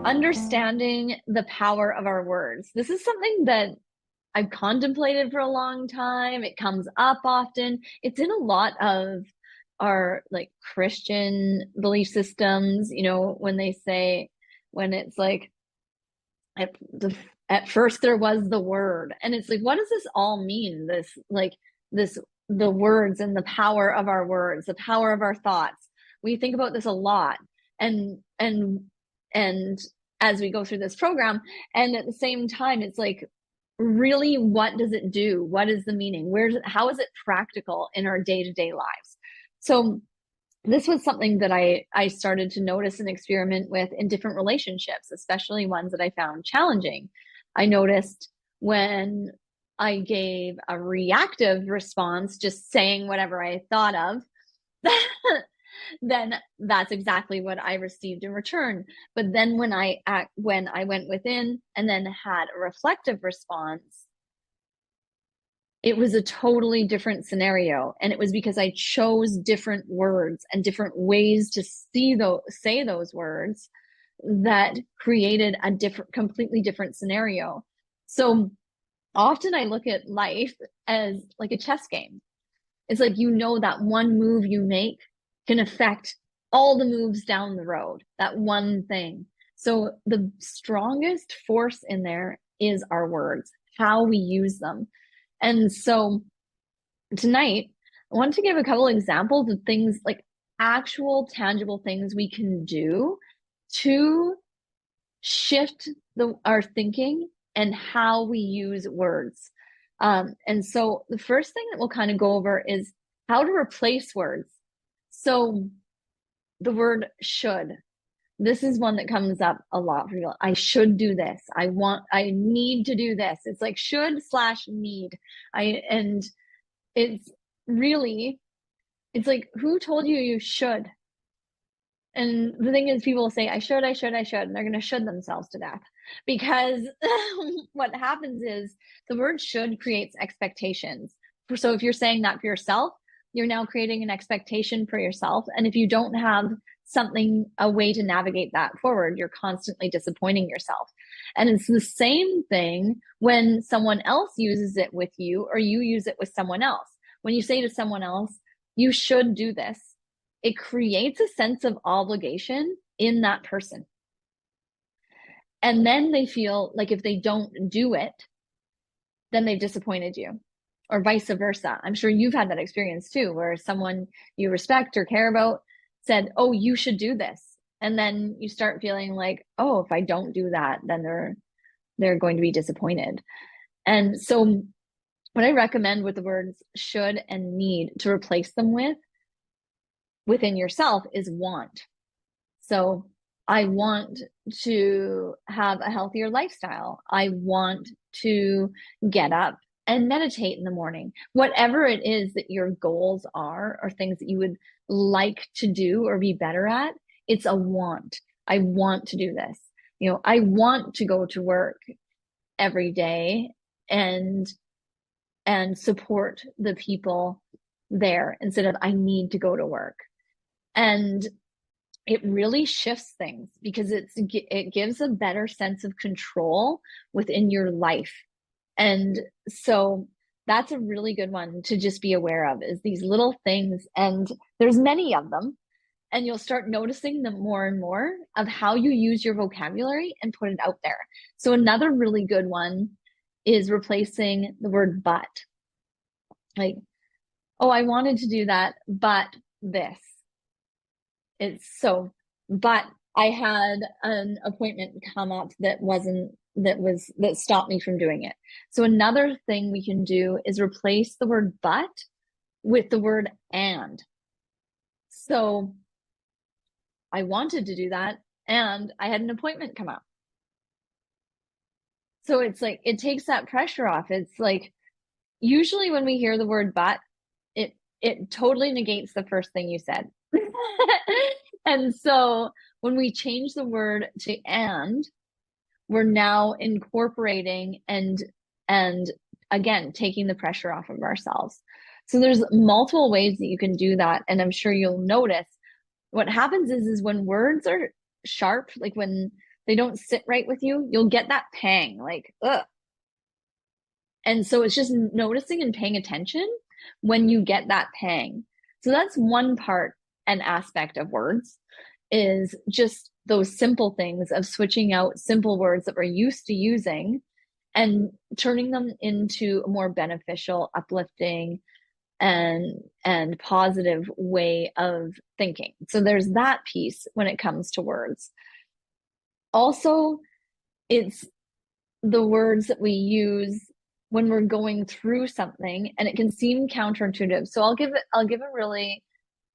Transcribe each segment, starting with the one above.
understanding the power of our words. This is something that I've contemplated for a long time. It comes up often. It's in a lot of our like Christian belief systems, you know, when they say, when it's like, at, the, at first there was the word. And it's like, what does this all mean? This, the words and the power of our words, the power of our thoughts. We think about this a lot. And as we go through this program, and at the same time, it's like, really, what does it do? What is the meaning? How is it practical in our day-to-day lives? So this was something that I started to notice and experiment with in different relationships, especially ones that I found challenging. I noticed when I gave a reactive response, just saying whatever I thought of, then that's exactly what I received in return. But then when I went within and then had a reflective response, it was a totally different scenario. And it was because I chose different words and different ways to say those words that created a completely different scenario. So often I look at life as like a chess game. It's like, you know, that one move you make can affect all the moves down the road, that one thing. So the strongest force in there is our words, how we use them. And so tonight, I want to give a couple examples of things, like actual tangible things we can do to shift our thinking and how we use words. And so the first thing that we'll kind of go over is how to replace words. So the word should, this is one that comes up a lot for people. I should do this. I need to do this. It's like should/need. And it's really, it's like, who told you you should? And the thing is, people will say, I should, and they're going to should themselves to death. Because what happens is the word should creates expectations. So if you're saying that for yourself, you're now creating an expectation for yourself. And if you don't have a way to navigate that forward, you're constantly disappointing yourself. And it's the same thing when someone else uses it with you, or you use it with someone else. When you say to someone else, you should do this, it creates a sense of obligation in that person. And then they feel like if they don't do it, then they've disappointed you, or vice versa. I'm sure you've had that experience too, where someone you respect or care about said, oh, you should do this. And then you start feeling like, oh, if I don't do that, then they're going to be disappointed. And so what I recommend with the words should and need to replace them within yourself is want. So I want to have a healthier lifestyle. I want to get up and meditate in the morning. Whatever it is that your goals are, or things that you would like to do or be better at, it's a want. I want to do this. You know, I want to go to work every day and support the people there instead of I need to go to work. And it really shifts things because it gives a better sense of control within your life. And so that's a really good one to just be aware of, is these little things. And there's many of them. And you'll start noticing them more and more of how you use your vocabulary and put it out there. So another really good one is replacing the word but. Like, oh, I wanted to do that, but this. But I had an appointment come up that stopped me from doing it. So another thing we can do is replace the word but with the word and. So I wanted to do that and I had an appointment come up. So it's like, it takes that pressure off. It's like, usually when we hear the word but, it totally negates the first thing you said. And so when we change the word to and, we're now incorporating and again, taking the pressure off of ourselves. So there's multiple ways that you can do that. And I'm sure you'll notice what happens is when words are sharp, like when they don't sit right with you, you'll get that pang, like, ugh. And so it's just noticing and paying attention when you get that pang. So that's one part and aspect of words, is just those simple things of switching out simple words that we're used to using and turning them into a more beneficial, uplifting, and positive way of thinking. So there's that piece when it comes to words. Also, it's the words that we use when we're going through something, and it can seem counterintuitive. So I'll give a really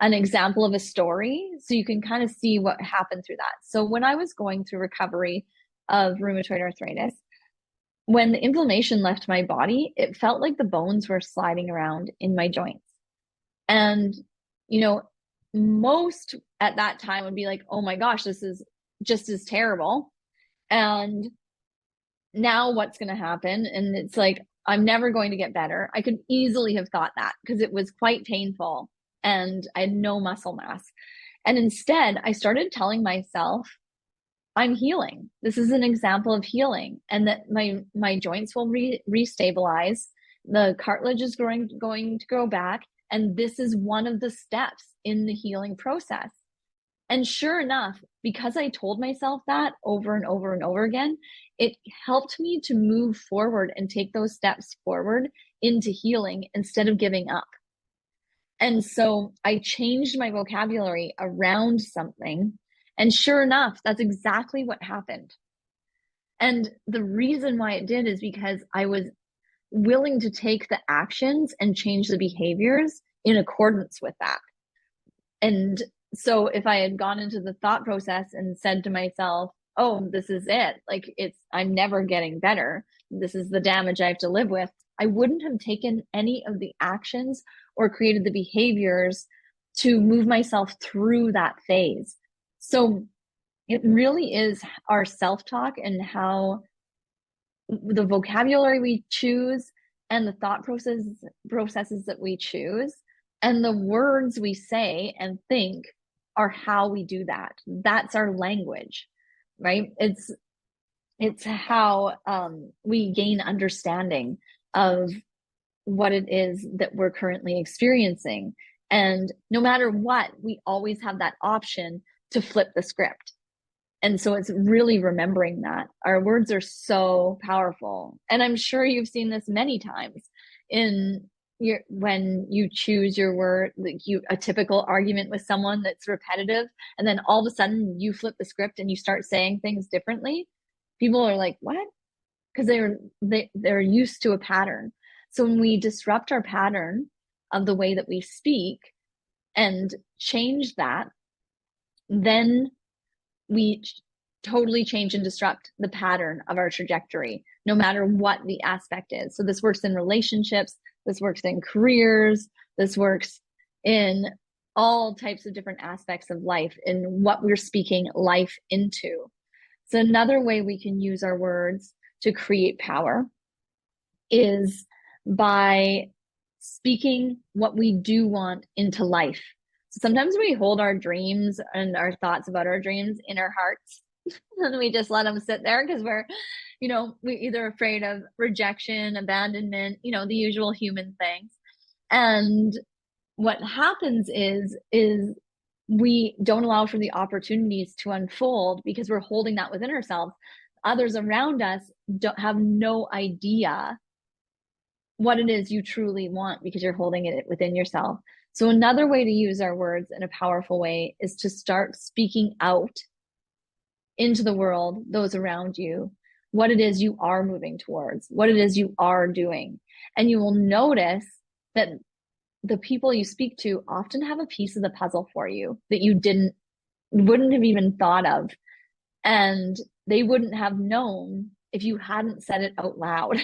an example of a story so you can kind of see what happened through that. So when I was going through recovery of rheumatoid arthritis, when the inflammation left my body, it felt like the bones were sliding around in my joints. And, you know, most at that time would be like, oh my gosh, this is just as terrible. And now what's going to happen? And it's like, I'm never going to get better. I could easily have thought that because it was quite painful and I had no muscle mass. And instead, I started telling myself, I'm healing. This is an example of healing, and that my joints will restabilize. The cartilage is going to grow back, and this is one of the steps in the healing process. And sure enough, because I told myself that over and over and over again, it helped me to move forward and take those steps forward into healing instead of giving up. And so I changed my vocabulary around something. And sure enough, that's exactly what happened. And the reason why it did is because I was willing to take the actions and change the behaviors in accordance with that. And so if I had gone into the thought process and said to myself, oh, this is it, like I'm never getting better, this is the damage I have to live with, I wouldn't have taken any of the actions or created the behaviors to move myself through that phase. So it really is our self-talk and how the vocabulary we choose and the thought processes that we choose and the words we say and think are how we do that. That's our language, right? It's how we gain understanding of what it is that we're currently experiencing. And no matter what, we always have that option to flip the script. And so it's really remembering that our words are so powerful. And I'm sure you've seen this many times when you choose your word, like a typical argument with someone that's repetitive, and then all of a sudden you flip the script and you start saying things differently. People are like, what? Because they're used to a pattern. So when we disrupt our pattern of the way that we speak and change that, then we totally change and disrupt the pattern of our trajectory, no matter what the aspect is. So this works in relationships, this works in careers, this works in all types of different aspects of life, in what we're speaking life into. So another way we can use our words to create power is by speaking what we do want into life. So sometimes we hold our dreams and our thoughts about our dreams in our hearts and we just let them sit there because we're either afraid of rejection, abandonment, the usual human things. And what happens is we don't allow for the opportunities to unfold because we're holding that within ourselves. Others around us have no idea what it is you truly want because you're holding it within yourself. So another way to use our words in a powerful way is to start speaking out into the world, those around you, what it is you are moving towards, what it is you are doing. And you will notice that the people you speak to often have a piece of the puzzle for you that you wouldn't have even thought of. And they wouldn't have known if you hadn't said it out loud.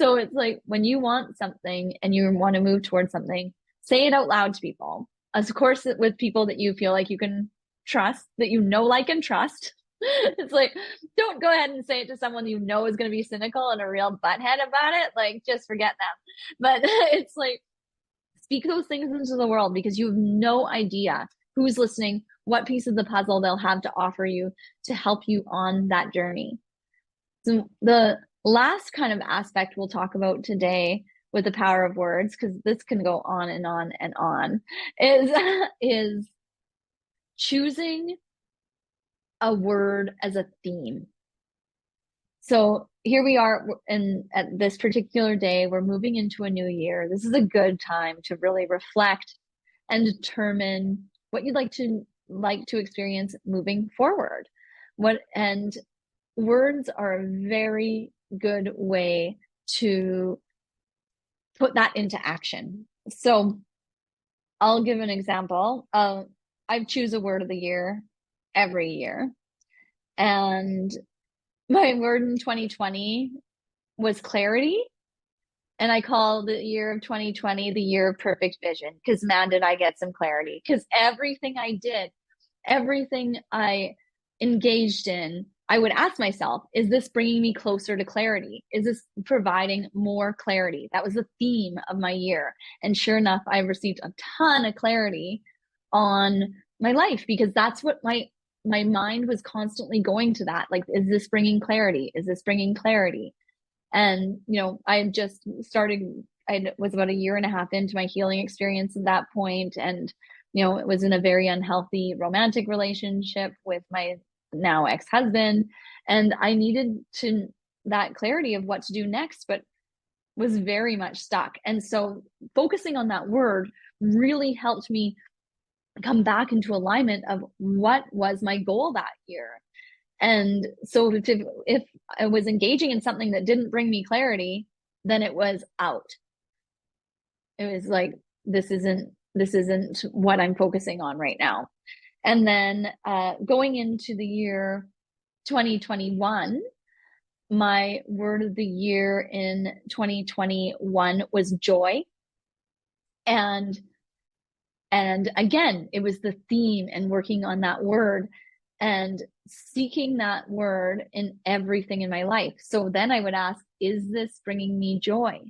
So it's like when you want something and you want to move towards something, say it out loud to people. Of course, with people that you feel like you can trust, that like, and trust. It's like, don't go ahead and say it to someone you know is going to be cynical and a real butthead about it. Like, just forget them. But it's like, speak those things into the world because you have no idea who's listening, what piece of the puzzle they'll have to offer you to help you on that journey. So the last kind of aspect we'll talk about today with the power of words, because this can go on and on and on, is choosing a word as a theme. So here we are, and at this particular day, we're moving into a new year. This is a good time to really reflect and determine what you'd like to experience moving forward. And words are a very good way to put that into action. So I'll give an example. I choose a word of the year every year. And my word in 2020 was clarity. And I call the year of 2020 the year of perfect vision, because man, did I get some clarity. Because everything I did, everything I engaged in, I would ask myself, is this bringing me closer to clarity? Is this providing more clarity? That was the theme of my year. And sure enough, I received a ton of clarity on my life, because that's what my mind was constantly going to that. Like, is this bringing clarity? Is this bringing clarity? And, I had just started, I was about a year and a half into my healing experience at that point. And, it was in a very unhealthy romantic relationship with my now ex-husband. And I needed that clarity of what to do next, but was very much stuck. And so focusing on that word really helped me come back into alignment of what was my goal that year. And so if I was engaging in something that didn't bring me clarity, then it was out. It was like, this isn't what I'm focusing on right now. And then going into the year 2021, my word of the year in 2021 was joy. And again, it was the theme and working on that word and seeking that word in everything in my life. So then I would ask, is this bringing me joy?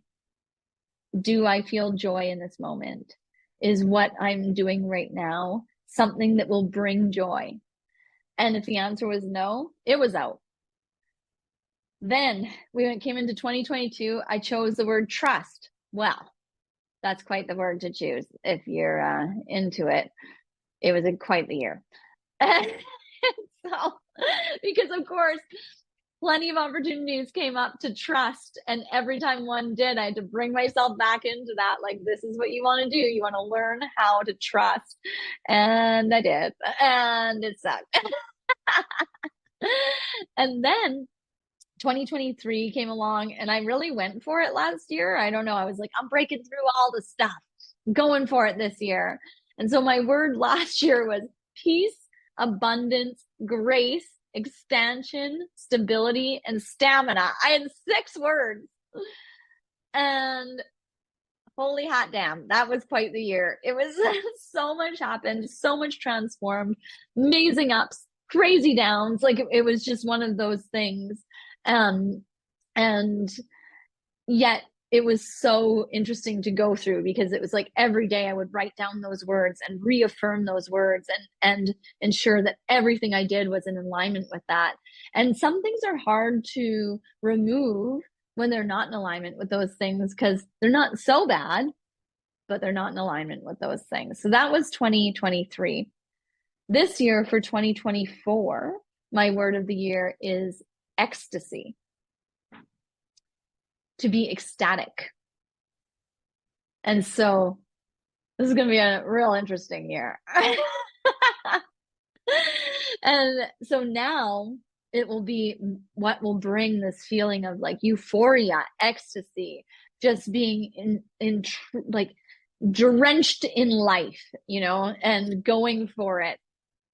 Do I feel joy in this moment? Is what I'm doing right now something that will bring joy? And if the answer was no, it was out. Then we came into 2022. I chose the word trust. Well, that's quite the word to choose if you're into it. It was quite the year. So, because of course, plenty of opportunities came up to trust. And every time one did, I had to bring myself back into that. Like, this is what you want to do. You want to learn how to trust. And I did. And it sucked. And then 2023 came along and I really went for it last year. I don't know. I was like, I'm breaking through all the stuff, going for it this year. And so my word last year was peace, abundance, grace, expansion, stability, and stamina. I had 6 words. And holy hot damn, that was quite the year. It was so much happened, so much transformed, amazing ups, crazy downs. Like it was just one of those things. And yet it was so interesting to go through, because it was like every day I would write down those words and reaffirm those words and ensure that everything I did was in alignment with that. And some things are hard to remove when they're not in alignment with those things, because they're not so bad, but they're not in alignment with those things. So that was 2023. This year, for 2024, my word of the year is ecstasy. To be ecstatic. And so this is going to be a real interesting year. And so now it will be what will bring this feeling of like euphoria, ecstasy, just being like drenched in life, and going for it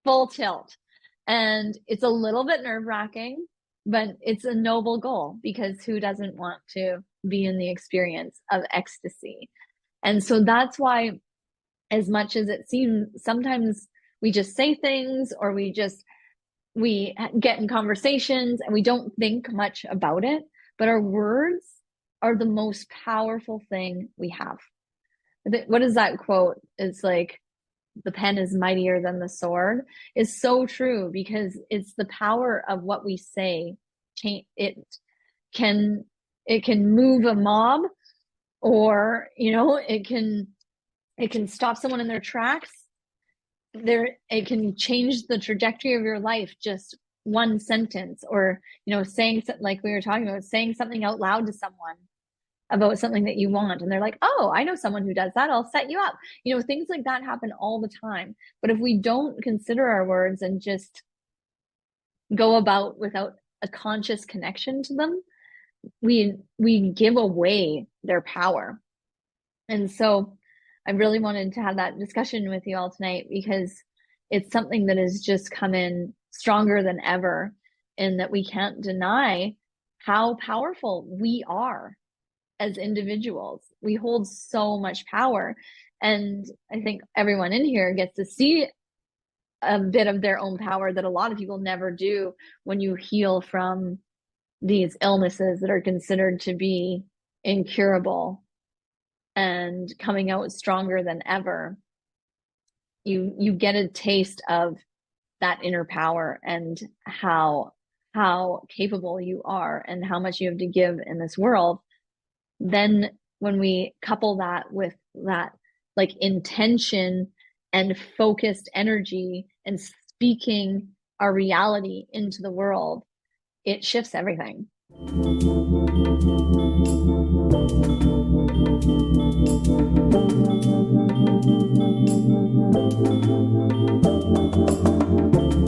full tilt. And it's a little bit nerve-wracking, but it's a noble goal, because who doesn't want to be in the experience of ecstasy? And so that's why, as much as it seems, sometimes we just say things, or we get in conversations and we don't think much about it, but our words are the most powerful thing we have. What is that quote? It's like, the pen is mightier than the sword is so true, because it's the power of what we say. It can move a mob, or it can stop someone in their tracks. It can change the trajectory of your life, just one sentence, or saying, like we were talking about, saying something out loud to someone about something that you want, and they're like, oh, I know someone who does that, I'll set you up. Things like that happen all the time. But if we don't consider our words and just go about without a conscious connection to them, we give away their power. And so I really wanted to have that discussion with you all tonight, because it's something that has just come in stronger than ever, and that we can't deny how powerful we are as individuals. We hold so much power. And I think everyone in here gets to see a bit of their own power that a lot of people never do when you heal from these illnesses that are considered to be incurable, and coming out stronger than ever. You get a taste of that inner power, and how capable you are, and how much you have to give in this world. Then when we couple that with that like intention and focused energy, and speaking our reality into the world, it shifts everything.